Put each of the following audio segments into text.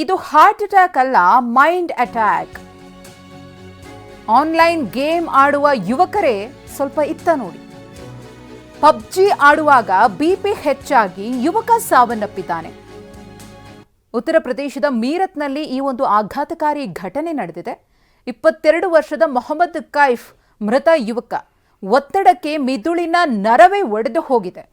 ಇದು heart attack ಅಲ್ಲ, mind attack. Online game ಆಡುವ ಯುವಕರೇ ಸ್ವಲ್ಪ ಇತ್ತ ನೋಡಿ. ಪಬ್ಜಿ ಆಡುವಾಗ ಬಿಪಿ ಹೆಚ್ಚಾಗಿ ಯುವಕ ಸಾವನ್ನಪ್ಪಿದ್ದಾನೆ. ಉತ್ತರ ಪ್ರದೇಶದ ಮೀರತ್ನಲ್ಲಿ ಈ ಒಂದು ಆಘಾತಕಾರಿ ಘಟನೆ ನಡೆದಿದೆ. 22 ವರ್ಷದ ಮೊಹಮ್ಮದ್ ಕೈಫ್ ಮೃತ ಯುವಕ. ಒತ್ತಡಕ್ಕೆ ಮಿದುಳಿನ ನರವೇ ಒಡೆದು ಹೋಗಿದೆ.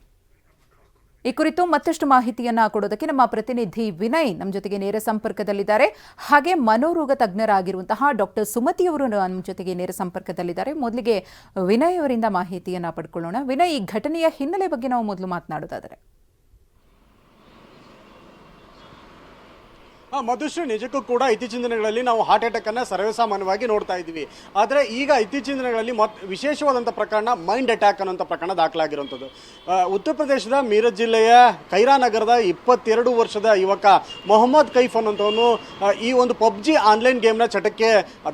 ಈ ಕುರಿತು ಮತ್ತಷ್ಟು ಮಾಹಿತಿಯನ್ನ ಕೊಡೋದಕ್ಕೆ ನಮ್ಮ ಪ್ರತಿನಿಧಿ ವಿನಯ್ ನಮ್ಮ ಜೊತೆಗೆ ನೇರ ಸಂಪರ್ಕದಲ್ಲಿದ್ದಾರೆ. ಹಾಗೆ ಮನೋರೋಗ ತಜ್ಞರಾಗಿರುವಂತಹ ಡಾಕ್ಟರ್ ಸುಮತಿ ಅವರು ನಮ್ಮ ಜೊತೆಗೆ ನೇರ ಸಂಪರ್ಕದಲ್ಲಿದ್ದಾರೆ. ಮೊದಲಿಗೆ ವಿನಯ್ ಅವರಿಂದ ಮಾಹಿತಿಯನ್ನ ಪಡ್ಕೊಳ್ಳೋಣ. ವಿನಯ್, ಈ ಘಟನೆಯ ಹಿನ್ನೆಲೆ ಬಗ್ಗೆ ನಾವು ಮೊದಲು ಮಾತನಾಡೋದಾದರೆ. ಮಧುಶ್ರೀ, ನಿಜಕ್ಕೂ ಕೂಡ ಇತ್ತೀಚಿನ ದಿನಗಳಲ್ಲಿ ನಾವು ಹಾರ್ಟ್ ಅಟ್ಯಾಕ್ ಅನ್ನು ಸರ್ವೇಸಾಮಾನ್ಯವಾಗಿ ನೋಡ್ತಾ ಇದ್ದೀವಿ. ಆದರೆ ಈಗ ಇತ್ತೀಚಿನ ದಿನಗಳಲ್ಲಿ ವಿಶೇಷವಾದಂಥ ಪ್ರಕರಣ ಮೈಂಡ್ ಅಟ್ಯಾಕ್ ಅನ್ನೋಂಥ ಪ್ರಕರಣ ದಾಖಲಾಗಿರುವಂಥದ್ದು. ಉತ್ತರ ಪ್ರದೇಶದ ಮೀರತ್ ಜಿಲ್ಲೆಯ ಕೈರಾ ನಗರದ 22 ವರ್ಷದ ಯುವಕ ಮೊಹಮ್ಮದ್ ಕೈಫ್ ಅನ್ನೋಂಥವನು ಈ ಒಂದು ಪಬ್ಜಿ ಆನ್ಲೈನ್ ಗೇಮ್ನ ಚಟಕ್ಕೆ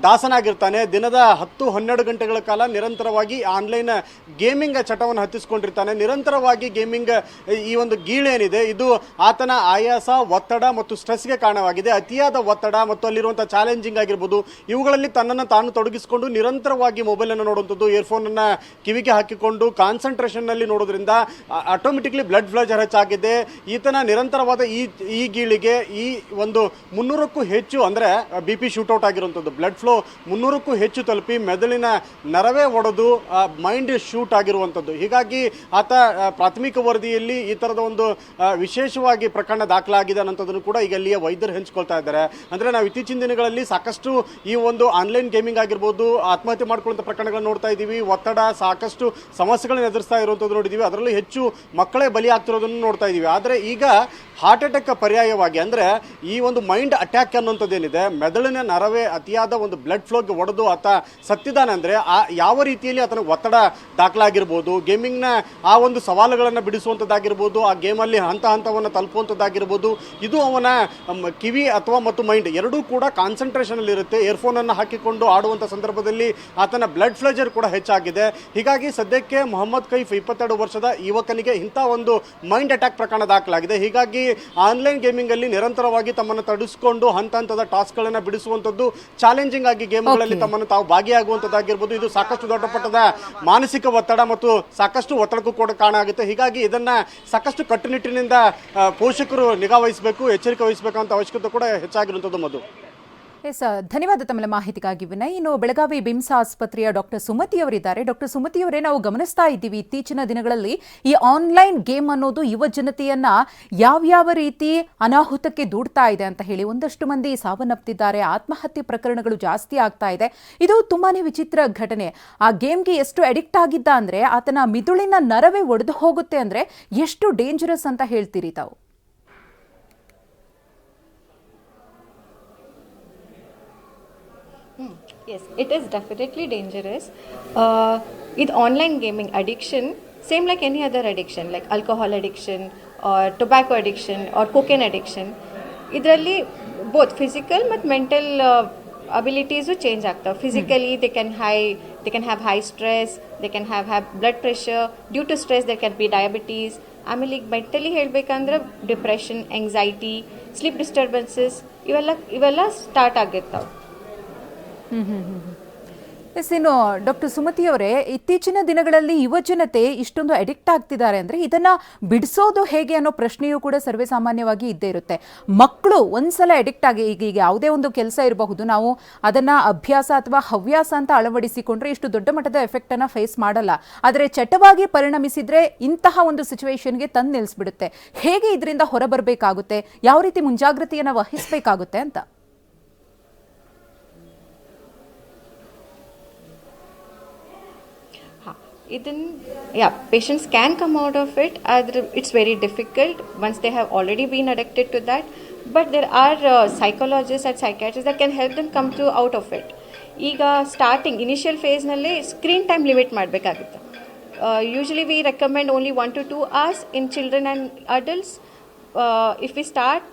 ದಾಸನಾಗಿರ್ತಾನೆ. ದಿನದ 10-12 ಗಂಟೆಗಳ ಕಾಲ ನಿರಂತರವಾಗಿ ಆನ್ಲೈನ್ ಗೇಮಿಂಗ್ ಚಟವನ್ನು ಹತ್ತಿಸ್ಕೊಂಡಿರ್ತಾನೆ. ನಿರಂತರವಾಗಿ ಗೇಮಿಂಗ್ ಈ ಒಂದು ಗೀಳೇನಿದೆ ಇದು ಆತನ ಆಯಾಸ, ಒತ್ತಡ ಮತ್ತು ಸ್ಟ್ರೆಸ್ಗೆ ಕಾರಣವಾಗಿದೆ. ಅತಿಯಾದ ಒತ್ತಡ ಮತ್ತು ಅಲ್ಲಿರುವಂತಹ ಚಾಲೆಂಜಿಂಗ್ ಆಗಿರ್ಬೋದು, ಇವುಗಳಲ್ಲಿ ತನ್ನನ್ನು ತಾನು ತೊಡಗಿಸಿಕೊಂಡು ನಿರಂತರವಾಗಿ ಮೊಬೈಲ್ ಅನ್ನು ನೋಡುವಂಥದ್ದು, ಇಯರ್ಫೋನ್ ಅನ್ನ ಕಿವಿಗೆ ಹಾಕಿಕೊಂಡು ಕಾನ್ಸಂಟ್ರೇಷನ್ ನಲ್ಲಿ ನೋಡೋದ್ರಿಂದ ಆಟೋಮೆಟಿಕ್ಲಿ ಬ್ಲಡ್ ಫ್ಲಜರ್ ಹೆಚ್ಚಾಗಿದೆ. ಈತನ ನಿರಂತರವಾದ ಈ ಗೀಳಿಗೆ ಈ ಒಂದು 300ಕ್ಕೂ ಹೆಚ್ಚು ಅಂದ್ರೆ ಬಿಪಿ ಶೂಟ್ಔಟ್ ಆಗಿರುವಂಥದ್ದು, ಬ್ಲಡ್ ಫ್ಲೋ 300ಕ್ಕೂ ಹೆಚ್ಚು ತಲುಪಿ ಮೆದುಳಿನ ನರವೇ ಒಡೆದು ಮೈಂಡ್ ಶೂಟ್ ಆಗಿರುವಂಥದ್ದು. ಹೀಗಾಗಿ ಆತ ಪ್ರಾಥಮಿಕ ವರದಿಯಲ್ಲಿ ಈ ತರದ ಒಂದು ವಿಶೇಷವಾಗಿ ಪ್ರಕರಣ ದಾಖಲಾಗಿದೆ ಅನ್ನೋಂಥದ್ದನ್ನು ಕೂಡ ಈಗ ಅಲ್ಲಿಯ ವೈದ್ಯರು ಹಂಚ್ಕೊಳ್ತಾ ಇದ್ದಾರೆ. ಅಂದ್ರೆ ನಾವು ಇತ್ತೀಚಿನ ದಿನಗಳಲ್ಲಿ ಸಾಕಷ್ಟು ಈ ಒಂದು ಆನ್ಲೈನ್ ಗೇಮಿಂಗ್ ಆಗಿರ್ಬೋದು, ಆತ್ಮಹತ್ಯೆ ಮಾಡ್ಕೊಳ್ಳುವಂಥ ಪ್ರಕರಣಗಳನ್ನು ನೋಡ್ತಾ ಇದ್ದೀವಿ. ಒತ್ತಡ, ಸಾಕಷ್ಟು ಸಮಸ್ಯೆಗಳನ್ನು ಎದುರಿಸ್ತಾ ಇರುವಂಥದ್ದು ನೋಡಿದ್ದೀವಿ. ಅದರಲ್ಲೂ ಹೆಚ್ಚು ಮಕ್ಕಳೇ ಬಲಿ ಆಗ್ತಿರೋದನ್ನು ನೋಡ್ತಾ ಇದ್ದೀವಿ. ಆದರೆ ಈಗ ಹಾರ್ಟ್ ಅಟ್ಯಾಕ್ ಪರ್ಯಾಯವಾಗಿ ಅಂದರೆ ಈ ಒಂದು ಮೈಂಡ್ ಅಟ್ಯಾಕ್ ಅನ್ನೋಂಥದ್ದೇನಿದೆ, ಮೆದುಳಿನ ನರವೇ ಅತಿಯಾದ ಒಂದು ಬ್ಲಡ್ ಫ್ಲೋಗೆ ಒಡೆದು ಆತ ಸತ್ತಿದ್ದಾನೆ. ಅಂದರೆ ಯಾವ ರೀತಿಯಲ್ಲಿ ಆತನ ಒತ್ತಡ ದಾಖಲಾಗಿರ್ಬೋದು, ಗೇಮಿಂಗ್ನ ಆ ಒಂದು ಸವಾಲುಗಳನ್ನು ಬಿಡಿಸುವಂಥದ್ದಾಗಿರ್ಬೋದು, ಆ ಗೇಮಲ್ಲಿ ಹಂತವನ್ನು ತಲುಪುವಂಥದ್ದಾಗಿರ್ಬೋದು, ಇದು ಅವನ ಕಿವಿ ಅಥವಾ ಮತ್ತು ಮೈಂಡ್ ಎರಡೂ ಕೂಡ ಕಾನ್ಸಂಟ್ರೇಷನ್ ಅಲ್ಲಿ ಇರುತ್ತೆ. ಇಯರ್ಫೋನ್ ಅನ್ನು ಹಾಕಿಕೊಂಡು ಆಡುವಂಥ ಸಂದರ್ಭದಲ್ಲಿ ಆತನ ಬ್ಲಡ್ ಫ್ಲಜರ್ ಕೂಡ ಹೆಚ್ಚಾಗಿದೆ. ಹೀಗಾಗಿ ಸದ್ಯಕ್ಕೆ ಮೊಹಮ್ಮದ್ ಕೈಫ್ 22 ವರ್ಷದ ಯುವಕನಿಗೆ ಇಂಥ ಒಂದು ಮೈಂಡ್ ಅಟ್ಯಾಕ್ ಪ್ರಕರಣ ದಾಖಲಾಗಿದೆ. ಹೀಗಾಗಿ ಆನ್ಲೈನ್ ಗೇಮಿಂಗ್ ಅಲ್ಲಿ ನಿರಂತರವಾಗಿ ತಮ್ಮನ್ನು ತಡಿಸಿಕೊಂಡು ಹಂತದ ಟಾಸ್ಕ್ಗಳನ್ನು ಬಿಡಿಸುವಂಥದ್ದು, ಚಾಲೆಂಜಿಂಗ್ ಆಗಿ ಗೇಮ್ಗಳಲ್ಲಿ ತಮ್ಮನ್ನು ತಾವು ಭಾಗಿಯಾಗುವಂಥದ್ದಾಗಿರ್ಬೋದು, ಇದು ಸಾಕಷ್ಟು ದೊಡ್ಡ ಮಟ್ಟದ ಮಾನಸಿಕ ಒತ್ತಡ ಮತ್ತು ಸಾಕಷ್ಟು ಒತ್ತಡಕ್ಕೂ ಕೂಡ ಕಾರಣ ಆಗುತ್ತೆ. ಹೀಗಾಗಿ ಇದನ್ನ ಸಾಕಷ್ಟು ಕಟ್ಟುನಿಟ್ಟಿನಿಂದ ಪೋಷಕರು ನಿಗಾ ವಹಿಸಬೇಕು, ಎಚ್ಚರಿಕೆ ವಹಿಸಬೇಕಂತ ಅವಶ್ಯಕತೆ ಕೂಡ ಹೆಚ್ಚಾಗಿರುವಂಥದ್ದು. ಮಧು, ಎಸ್, ಧನ್ಯವಾದ ತಮ್ಮ ಮಾಹಿತಿಗಾಗಿ ವಿನಯ್. ಇನ್ನು ಬೆಳಗಾವಿ ಬಿಮ್ಸ್ ಆಸ್ಪತ್ರೆಯ ಡಾಕ್ಟರ್ ಸುಮತಿ ಅವರಿದ್ದಾರೆ. ಡಾಕ್ಟರ್ ಸುಮತಿ ಅವರೇ, ನಾವು ಗಮನಿಸ್ತಾ ಇದ್ದೀವಿ ಇತ್ತೀಚಿನ ದಿನಗಳಲ್ಲಿ ಈ ಆನ್ಲೈನ್ ಗೇಮ್ ಅನ್ನೋದು ಯುವ ಜನತೆಯನ್ನ ಯಾವ್ಯಾವ ರೀತಿ ಅನಾಹುತಕ್ಕೆ ದೂಡ್ತಾ ಇದೆ ಅಂತ ಹೇಳಿ ಒಂದಷ್ಟು ಮಂದಿ ಸಾವನ್ನಪ್ಪಿದ್ದಾರೆ, ಆತ್ಮಹತ್ಯೆ ಪ್ರಕರಣಗಳು ಜಾಸ್ತಿ ಆಗ್ತಾ ಇದೆ. ಇದು ತುಂಬಾನೇ ವಿಚಿತ್ರ ಘಟನೆ. ಆ ಗೇಮ್ಗೆ ಎಷ್ಟು ಅಡಿಕ್ಟ್ ಆಗಿದ್ದ ಅಂದ್ರೆ ಆತನ ಮಿದುಳಿನ ನರವೇ ಒಡೆದು ಹೋಗುತ್ತೆ ಅಂದ್ರೆ ಎಷ್ಟು ಡೇಂಜರಸ್ ಅಂತ ಹೇಳ್ತೀರಿ ತಾವು? Yes, it is definitely dangerous. With online gaming addiction, same like any other addiction, like alcohol addiction or tobacco addiction or cocaine addiction, idರಲ್ಲಿ both physical ಮತ್ತು mental abilities change ಆಗ್ತವೆ. Physically they can have high stress, they can have blood pressure. Due to stress there can be diabetes. ಆಮೇಲೆ ಈಗ mentally ಹೇಳಬೇಕಂದ್ರೆ depression, anxiety, sleep disturbances ಇವೆಲ್ಲ start ಆಗಿರ್ತಾವೆ. S, ಇನ್ನು doctor Sumathi ಅವರೇ, ಇತ್ತೀಚಿನ ದಿನಗಳಲ್ಲಿ ಯುವ ಜನತೆ ಇಷ್ಟೊಂದು ಅಡಿಕ್ಟ್ ಆಗ್ತಿದ್ದಾರೆ ಅಂದರೆ ಇದನ್ನ ಬಿಡಿಸೋದು ಹೇಗೆ ಅನ್ನೋ ಪ್ರಶ್ನೆಯೂ ಕೂಡ ಸರ್ವೇ ಸಾಮಾನ್ಯವಾಗಿ ಇದ್ದೇ ಇರುತ್ತೆ. ಮಕ್ಕಳು ಒಂದ್ಸಲ ಅಡಿಕ್ಟ್ ಆಗಿ ಈಗ ಯಾವುದೇ ಒಂದು ಕೆಲಸ ಇರಬಹುದು, ನಾವು ಅದನ್ನ ಅಭ್ಯಾಸ ಅಥವಾ ಹವ್ಯಾಸ ಅಂತ ಅಳವಡಿಸಿಕೊಂಡ್ರೆ ಇಷ್ಟು ದೊಡ್ಡ ಮಟ್ಟದ ಎಫೆಕ್ಟ್ ಅನ್ನ ಫೇಸ್ ಮಾಡಲ್ಲ. ಆದರೆ ಚಟವಾಗಿ ಪರಿಣಮಿಸಿದ್ರೆ ಇಂತಹ ಒಂದು ಸಿಚುವೇಶನ್ಗೆ ತಂದು ನಿಲ್ಲಿಸ್ಬಿಡುತ್ತೆ. ಹೇಗೆ ಇದರಿಂದ ಹೊರಬರಬೇಕಾಗುತ್ತೆ, ಯಾವ ರೀತಿ ಮುಂಜಾಗ್ರತೆಯನ್ನು ವಹಿಸಬೇಕಾಗುತ್ತೆ ಅಂತ? Patients can come out of it. It's very difficult once they have already been addicted to that. But there are psychologists and psychiatrists that can help them come out of it. ಈಗ starting initial ಫೇಸ್ನಲ್ಲೇ screen time limit ಮಾಡಬೇಕಾಗುತ್ತೆ. Usually we recommend only 1 to 2 hours in children and adults. If we start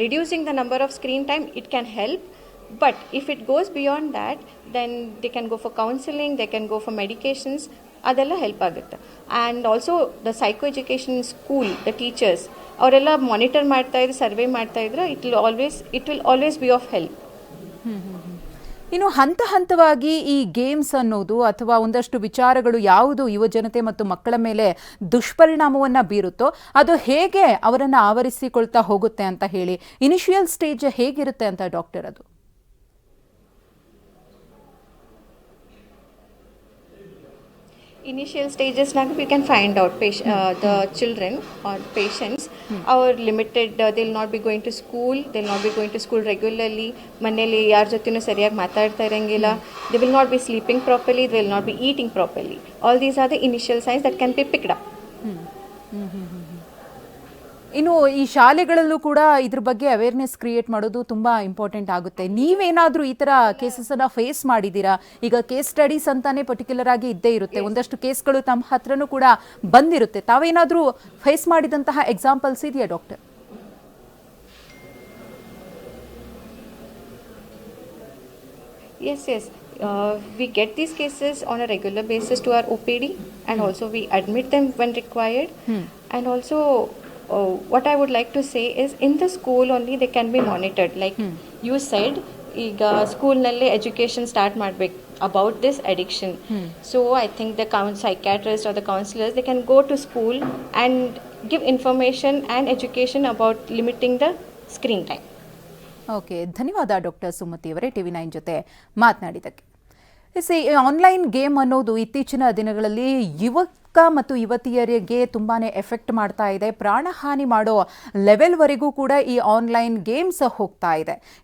reducing the number of screen time, it can help. But if it goes beyond that, then they can go for counseling, they can go for medications. ಅದೆಲ್ಲ help ಆಗುತ್ತೆ. And also the psycho education school, the teachers ಅವರೆಲ್ಲ monitor ಮಾಡ್ತಾ ಇದ್ರೆ, survey ಮಾಡ್ತಾ ಇದ್ರೆ it will always B of help. ಇನ್ನು ಹಂತ ಹಂತವಾಗಿ ಈ ಗೇಮ್ಸ್ ಅನ್ನೋದು ಅಥವಾ ಒಂದಷ್ಟು ವಿಚಾರಗಳು ಯಾವುದು ಯುವಜನತೆ ಮತ್ತು ಮಕ್ಕಳ ಮೇಲೆ ದುಷ್ಪರಿಣಾಮವನ್ನು ಬೀರುತ್ತೋ ಅದು ಹೇಗೆ ಅವರನ್ನು ಆವರಿಸಿಕೊಳ್ತಾ ಹೋಗುತ್ತೆ ಅಂತ ಹೇಳಿ, ಇನಿಷಿಯಲ್ ಸ್ಟೇಜ್ ಹೇಗಿರುತ್ತೆ ಅಂತ ಡಾಕ್ಟರ್ ಅದು? Initial stages now we can find out the children or patients are limited, they'll not be going to school, they'll not be going to school regularly, ಮನೇಲಿ ಯಾರ ಜೊತೆನೂ ಸರಿಯಾಗಿ ಮಾತಾಡ್ತಾ ಇರಂಗಿಲ್ಲ, they will not be sleeping properly, they will not be eating properly. All these are the initial signs that can be picked up. ಇನ್ನು ಈ ಶಾಲೆಗಳಲ್ಲೂ ಕೂಡ ಇದ್ರ ಬಗ್ಗೆ ಅವೇರ್ನೆಸ್ ಕ್ರಿಯೇಟ್ ಮಾಡೋದು ತುಂಬ ಇಂಪಾರ್ಟೆಂಟ್ ಆಗುತ್ತೆ. ನೀವೇನಾದರೂ ಈ ಥರ ಕೇಸಸನ್ನು ಫೇಸ್ ಮಾಡಿದ್ದೀರಾ? ಈಗ ಕೇಸ್ ಸ್ಟಡೀಸ್ ಅಂತಾನೆ ಪರ್ಟಿಕ್ಯುಲರ್ ಆಗಿ ಇದ್ದೇ ಇರುತ್ತೆ, ಒಂದಷ್ಟು ಕೇಸ್ಗಳು ತಮ್ಮ ಹತ್ರನೂ ಕೂಡ ಬಂದಿರುತ್ತೆ. ತಾವೇನಾದರೂ ಫೇಸ್ ಮಾಡಿದಂತಹ ಎಕ್ಸಾಂಪಲ್ಸ್ ಇದೆಯಾ doctor? Yes. We get these cases on a regular basis to our OPD, and also we admit them when required. And also what I would like to say is in the school only they can be monitored, like you said, ಈಗ ಸ್ಕೂಲ್ನಲ್ಲೇ education start ಮಾಡಬೇಕು about this addiction. So I think the psychiatrist or the counselors, they can go to school and give information and education about limiting the screen time. Okay, ಧನ್ಯವಾದ doctor Sumathi ಅವರೇ TV9 ಜೊತೆ ಮಾತನಾಡಿದ್ದಕ್ಕೆ. Online game ಅನ್ನೋದು ಇತ್ತೀಚಿನ ದಿನಗಳಲ್ಲಿ ಯುವಕ ಮತ್ತು ಯುವತಿಯರಿಗೆ ತುಂಬಾ ಎಫೆಕ್ಟ್ ಮಾಡ್ತಾ ಇದೆ. ಪ್ರಾಣಹಾನಿ ಮಾಡೋ ಲೆವೆಲ್ವರೆಗೂ ಕೂಡ ಈ ಆನ್ಲೈನ್ ಗೇಮ್ಸ್ ಹೋಗ್ತಾ ಇದೆ.